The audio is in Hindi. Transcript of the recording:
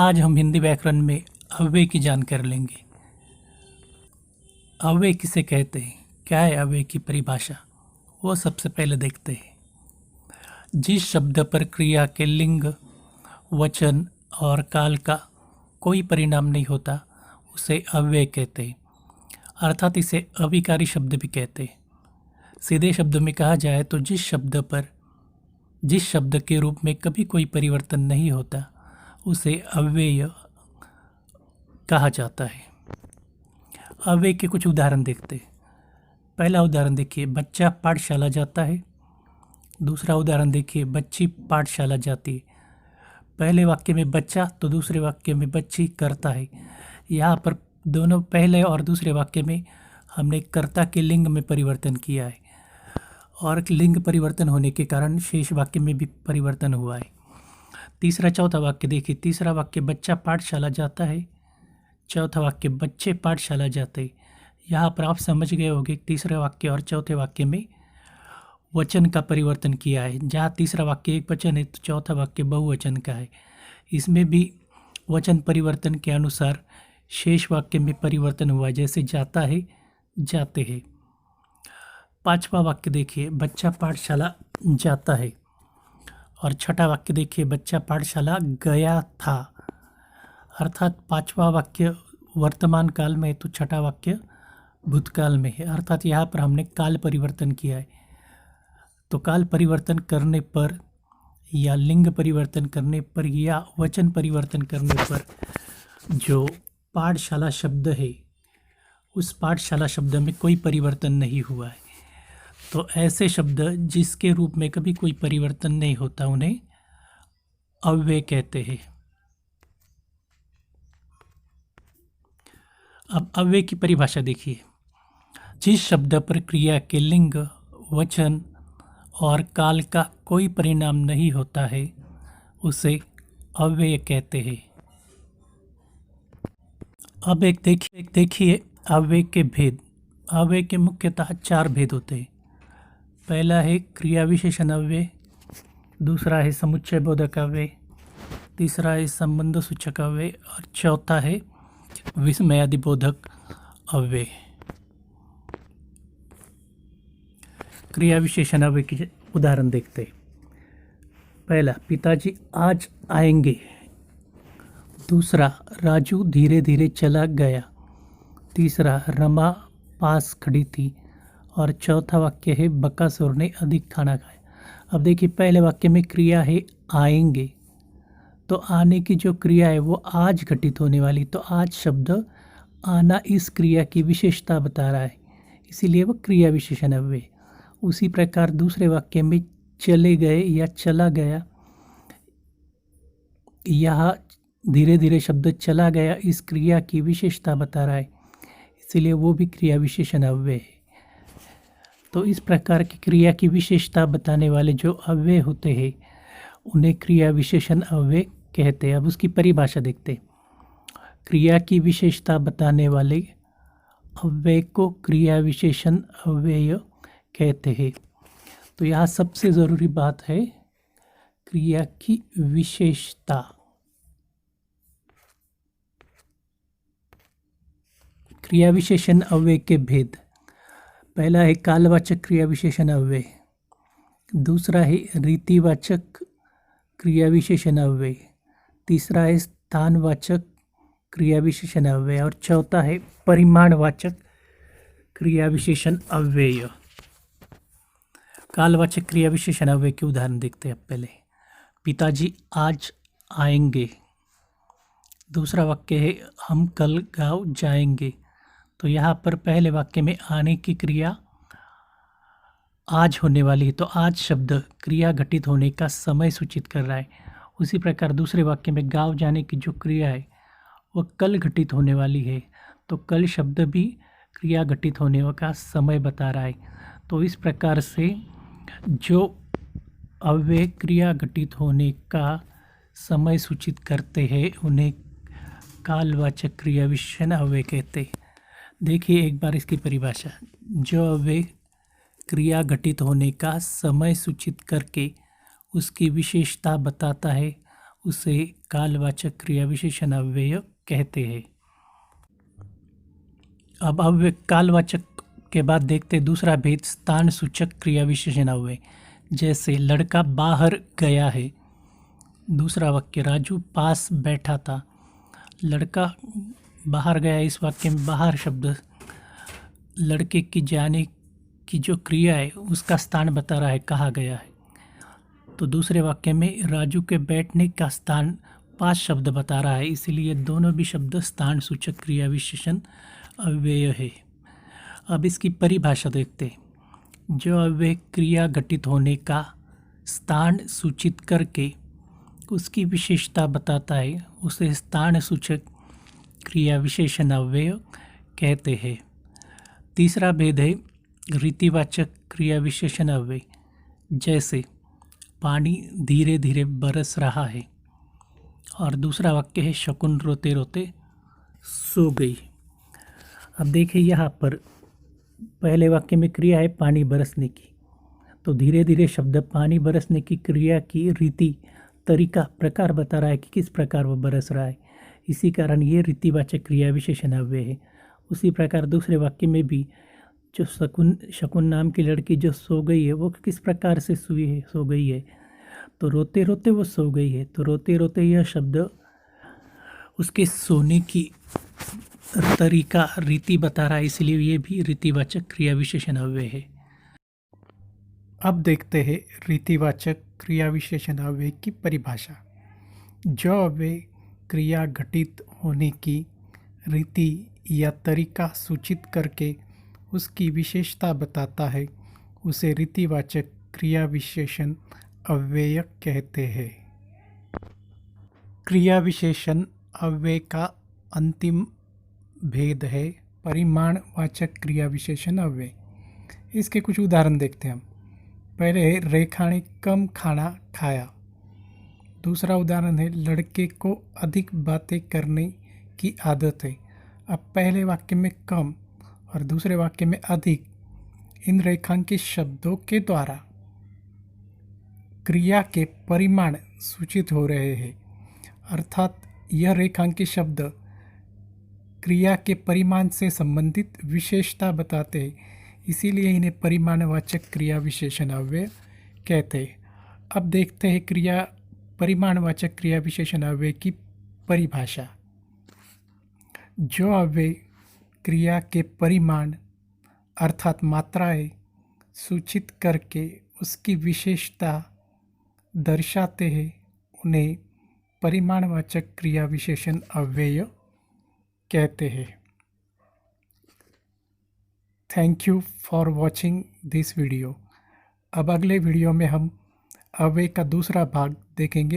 आज हम हिंदी व्याकरण में अव्यय की जानकारी लेंगे। अव्यय किसे कहते हैं, क्या है अव्यय की परिभाषा, वो सबसे पहले देखते हैं। जिस शब्द पर क्रिया के लिंग, वचन और काल का कोई परिणाम नहीं होता उसे अव्यय कहते हैं, अर्थात इसे अविकारी शब्द भी कहते हैं। सीधे शब्दों में कहा जाए तो जिस शब्द के रूप में कभी कोई परिवर्तन नहीं होता उसे अव्यय कहा जाता है। अव्यय के कुछ उदाहरण देखते हैं। पहला उदाहरण देखिए, बच्चा पाठशाला जाता है। दूसरा उदाहरण देखिए, बच्ची पाठशाला जाती है। पहले वाक्य में बच्चा तो दूसरे वाक्य में बच्ची करता है। यहाँ पर दोनों पहले और दूसरे वाक्य में हमने कर्ता के लिंग में परिवर्तन किया है और लिंग परिवर्तन होने के कारण शेष वाक्य में भी परिवर्तन हुआ है। तीसरा चौथा वाक्य देखिए, तीसरा वाक्य बच्चा पाठशाला जाता है, चौथा वाक्य बच्चे पाठशाला जाते हैं। यहाँ पर आप समझ गए होंगे तीसरे वाक्य और चौथे वाक्य में वचन का परिवर्तन किया है। जहाँ तीसरा वाक्य एक वचन है तो चौथा वाक्य बहुवचन का है। इसमें भी वचन परिवर्तन के अनुसार शेष वाक्य में परिवर्तन हुआ, जैसे जाता है जाते हैं। पांचवा वाक्य देखिए, बच्चा पाठशाला जाता है, और छठा वाक्य देखिए, बच्चा पाठशाला गया था। अर्थात पांचवा वाक्य वर्तमान काल में है तो छठा वाक्य भूतकाल में है, अर्थात यहाँ पर हमने काल परिवर्तन किया है। तो काल परिवर्तन करने पर या लिंग परिवर्तन करने पर या वचन परिवर्तन करने पर जो पाठशाला शब्द है उस पाठशाला शब्द में कोई परिवर्तन नहीं हुआ है। तो ऐसे शब्द जिसके रूप में कभी कोई परिवर्तन नहीं होता उन्हें अव्यय कहते हैं। अब अव्यय की परिभाषा देखिए। जिस शब्द पर क्रिया के लिंग, वचन और काल का कोई परिणाम नहीं होता है उसे अव्यय कहते हैं। अब एक देखिए अव्यय के भेद। अव्यय के मुख्यतः 4 भेद होते हैं। पहला है क्रिया विशेषण अव्यय, दूसरा है समुच्चय बोधक अव्यय, तीसरा है संबंध सूचक अव्यय और चौथा है विस्मयादि बोधक अव्यय। क्रिया विशेषण अव्यय के उदाहरण देखते हैं। पहला, पिताजी आज आएंगे। दूसरा, राजू धीरे धीरे चला गया। तीसरा, रमा पास खड़ी थी। और चौथा वाक्य है बकासुर ने अधिक खाना खाया। अब देखिए, पहले वाक्य में क्रिया है आएंगे, तो आने की जो क्रिया है वो आज घटित होने वाली, तो आज शब्द आना इस क्रिया की विशेषता बता रहा है, इसीलिए वो क्रिया विशेषण अव्यय। उसी प्रकार दूसरे वाक्य में चले गए या चला गया, यहाँ धीरे धीरे शब्द चला गया इस क्रिया की विशेषता बता रहा है, इसीलिए वो भी क्रिया विशेषण अव्यय है। तो इस प्रकार की क्रिया की विशेषता बताने वाले जो अव्यय होते हैं उन्हें क्रिया विशेषण अव्यय कहते हैं। अब उसकी परिभाषा देखते हैं। क्रिया की विशेषता बताने वाले अव्यय को क्रिया विशेषण अव्यय कहते हैं। तो यहाँ सबसे ज़रूरी बात है क्रिया की विशेषता। क्रिया विशेषण अव्यय के भेद। पहला है कालवाचक क्रिया विशेषण अव्यय, दूसरा है रीतिवाचक क्रिया विशेषण अव्यय, तीसरा है स्थानवाचक क्रिया विशेषण अव्यय और चौथा है परिमाणवाचक क्रिया विशेषण अव्यय। कालवाचक क्रिया विशेषण अव्यय के उदाहरण देखते हैं। पहले, पिताजी आज आएंगे। दूसरा वाक्य है हम कल गांव जाएंगे। तो यहाँ पर पहले वाक्य में आने की क्रिया आज होने वाली है, तो आज शब्द क्रिया घटित होने का समय सूचित कर रहा है। उसी प्रकार दूसरे वाक्य में गांव जाने की जो क्रिया है वह कल घटित होने वाली है, तो कल शब्द भी क्रिया घटित होने का समय बता रहा है। तो इस प्रकार से जो अव्यय क्रिया घटित होने का समय सूचित करते हैं उन्हें कालवाचक क्रिया विशेषण अव्यय कहते हैं। देखिए एक बार इसकी परिभाषा। जो अव्यय क्रिया घटित होने का समय सूचित करके उसकी विशेषता बताता है उसे कालवाचक क्रिया विशेषण अव्यय कहते हैं। अब अव्यय कालवाचक के बाद देखते दूसरा भेद स्थान सूचक क्रिया विशेषण अव्यय। जैसे लड़का बाहर गया है, दूसरा वाक्य राजू पास बैठा था। लड़का बाहर गया, इस वाक्य में बाहर शब्द लड़के की जाने की जो क्रिया है उसका स्थान बता रहा है, कहा गया है। तो दूसरे वाक्य में राजू के बैठने का स्थान पास शब्द बता रहा है, इसलिए दोनों भी शब्द स्थान सूचक क्रिया विशेषण अव्यय है। अब इसकी परिभाषा देखते हैं। जो अव्यय क्रिया घटित होने का स्थान सूचित करके उसकी विशेषता बताता है, उसे स्थान सूचक क्रिया विशेषण अव्यय कहते हैं। तीसरा भेद है रीतिवाचक क्रिया विशेषण अव्यय। जैसे पानी धीरे धीरे बरस रहा है, और दूसरा वाक्य है शकुन रोते रोते सो गई। अब देखिए यहाँ पर पहले वाक्य में क्रिया है पानी बरसने की, तो धीरे धीरे शब्द पानी बरसने की क्रिया की रीति, तरीका, प्रकार बता रहा है कि किस प्रकार वो बरस रहा है। इसी कारण ये रीतिवाचक क्रिया विशेषण अव्यय है। उसी प्रकार दूसरे वाक्य में भी जो शकुन नाम की लड़की जो सो गई है वो किस प्रकार से सो गई है, तो रोते रोते वो सो गई है। तो रोते रोते यह शब्द उसके सोने की तरीका, रीति बता रहा है, इसलिए ये भी रीतिवाचक क्रिया विशेषण अव्यय है। अब देखते हैं रीतिवाचक क्रिया विशेषण अव्यय की परिभाषा। जो अव्यय क्रिया घटित होने की रीति या तरीका सूचित करके उसकी विशेषता बताता है, उसे रीतिवाचक क्रिया विशेषण अव्यय कहते हैं। क्रिया विशेषण अव्यय का अंतिम भेद है परिमाणवाचक क्रिया विशेषण अव्यय। इसके कुछ उदाहरण देखते हैं हम। पहले है रेखा ने कम खाना खाया। दूसरा उदाहरण है लड़के को अधिक बातें करने की आदत है। अब पहले वाक्य में कम और दूसरे वाक्य में अधिक, इन रेखांकित शब्दों के द्वारा क्रिया के परिमाण सूचित हो रहे हैं, अर्थात यह रेखांकित शब्द क्रिया के परिमाण से संबंधित विशेषता बताते हैं, इसीलिए इन्हें परिमाणवाचक क्रिया विशेषण अव्यय कहते हैं। अब देखते हैं परिमाणवाचक क्रिया विशेषण अव्यय की परिभाषा। जो अव्यय क्रिया के परिमाण अर्थात मात्राएं सूचित करके उसकी विशेषता दर्शाते हैं, उन्हें परिमाणवाचक क्रिया विशेषण अव्यय कहते हैं। Thank you for watching this video. अब अगले वीडियो में हम अव्यय का दूसरा भाग देखेंगे।